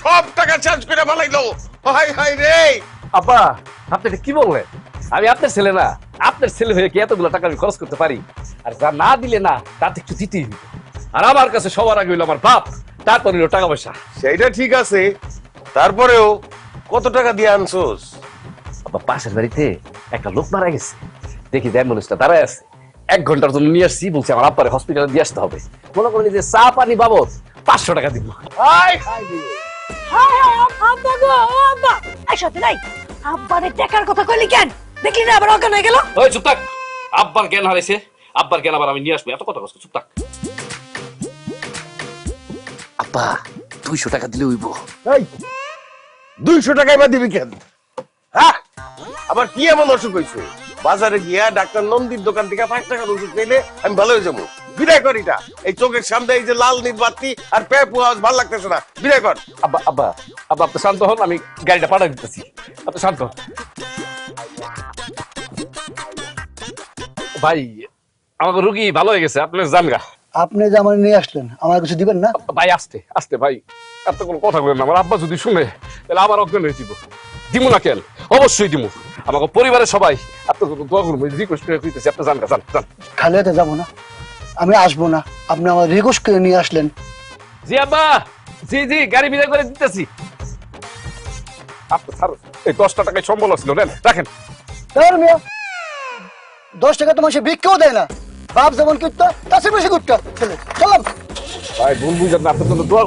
সব টাকা চার্জ করে ফেলাইলো। হাই হাই রে। আব্বা আপনি এটা কি বললেন? আমি আপনার ছেলে না? আপনার ছেলে হয়ে কি এতগুলো টাকা আমি খরচ করতে পারি? আর যা না দিলে না তাতে একটু দিতেই হবে। আর আমার কাছে সবার আগে হইলো আমার বাপ, তারপর হইলো টাকা পয়সা। সেইটা ঠিক আছে, তারপরেও কত টাকা দিয়ে আনছোস? আব্বা পাশের বাড়িতে একটা লোক মারা গেছে, দেখি অ্যাম্বুলেন্সটা দাঁড়ায় আছে, 1 ঘন্টার জন্য নিয়ে আসছি, বলছি আমার আব্বারে হসপিটালে দিয়ে আসতে হবে। মনে করেন যে চা পানি বাবদ 500 টাকা দিব। হাই হায় হায় আব্বা গো, ও আব্বা এই সাথে নাই আব্বারে টাকার কথা কইলি কেন? দেখলি না আবার অজ্ঞান হয়ে গেল। ওই চুপ থাক, আব্বার জ্ঞান হারাইছে, আব্বার জ্ঞান আবার আমি নিয়ে আসবো, এত কথা কষ্ট, চুপ থাক। আব্বা 200 টাকা দিলে হইব। এই 200 টাকা এবার দিবি কেন? হ্যাঁ, আবার কি এমন অসুখ হয়েছে? বাজারে গিয়া ডাক্তার নন্দীর দোকান থেকে 5 টাকার ওষুধ পেলে আমি ভালো হয়ে যাবো। বিদায় কর এটা। এই চোখের সামনে এই যে লাল নীল বাতি আর পেপু আওয়াজ ভালো লাগতেছে না, বিদায় কর। আব্বা আব্বা আব্বা আপনি শান্ত হন, আমি গাড়িটা পাঠাই দিতেছি, আপনি শান্ত হন। ভাই আমাকে রুগী ভালো হয়ে গেছে, আপনি যান গা। আপনি যে আমার নিয়ে আসলেন, আমার কিছু দিবেন না? ভাই আস্তে আস্তে ভাই, এত কোনো কথা বলেন না, আমার আব্বা যদি শুনে তাহলে আবার অজ্ঞান হয়ে দিব। দিমু না কেন? অবশ্যই দিমু। আমাকে পরিবারের সবাই আপনার জন্য দোয়া করবো, রিকোয়েস্ট করে কইতেছি, আপনি যান গা, যান যান। খালি হাতে যাবো না, আমি আসবো না। আপনি আমার রিকোয়েস্ট করে নিয়ে আসলেন। জি আব্বা, জি জি গাড়ি বিদায় করে দিতেছি। আপনি স্যার এই 10 টাকায় সম্বল ছিল, নেন রাখেন। তার মিয়া 10 টাকা তোমার সে ভিক্ষেও দেয় না। বাপ যেমন করতো তার চেয়ে বেশি করতো। চলো চললাম। ভাই ভুল বুঝেন না, আপনার জন্য দোয়া